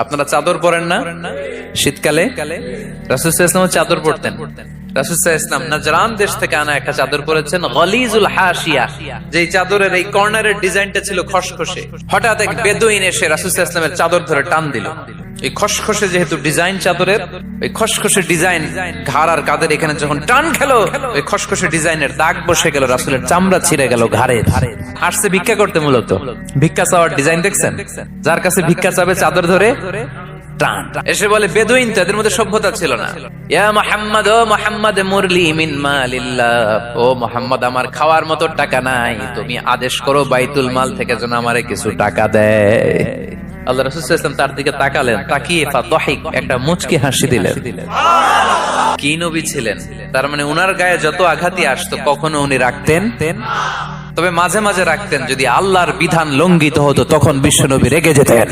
আপনারা চাদর পরেন না? শীতকালে রাসূল সাল্লাল্লাহু আলাইহি ওয়াসাল্লাম চাদর পরতেন। রাসূল সাল্লাল্লাহু আলাইহি ওয়াসাল্লাম নাজরান দেশ থেকে আনা একটা চাদর পরেছেন, গলিজুল হাশিয়া। যেই চাদরের এই কর্নারের ডিজাইনটা ছিল খসখসে। হঠাৎ এক বেদুইন এসে রাসূল সাল্লাল্লাহু আলাইহি ওয়াসাল্লামের চাদর ধরে টান দিল। এই খসখসে যেহেতু ডিজাইন চাদরের, ওই খসখসে ডিজাইন ঘাড় আর কাঁধের এখানে যখন টান খেলো, ওই খসখসে ডিজাইনের দাগ বসে গেল, রাসূলের চামড়া ছিঁড়ে গেল ঘাড়ে। আসছে ভিক্ষা করতে, মূলত ভিক্ষা চাওয়ার ডিজাইন দেখছেন? যার কাছে ভিক্ষা চাবে চাদর ধরে টান এসে বলে, বেদুইন তো, এদের মধ্যে সভ্যতা ছিল না। ইয়া মুহাম্মদ, ও মুহাম্মদ, মুরলি মিন মালিল্লাহ, ও মুহাম্মদ, আমার খাওয়ার মতো টাকা নাই, তুমি আদেশ করো বাইতুল মাল থেকে যেন আমারে কিছু টাকা দেয়। আল্লাহ রাসূল সাল্লাল্লাহু আলাইহি ওয়াসাল্লাম তার দিকে তাকালেন, তাকিয়ে ফাদহিক, একটা মুচকি হাসি দিলেন। কি নবী ছিলেন! তার মানে উনার গায়ে যত আঘাতই আসতো কখনো উনি রাখতেন, তবে মাঝে মাঝে রাখতেন। যদি আল্লাহর বিধান লঙ্ঘিত হতো তখন বিশ্বনবী রেগে যেতেন।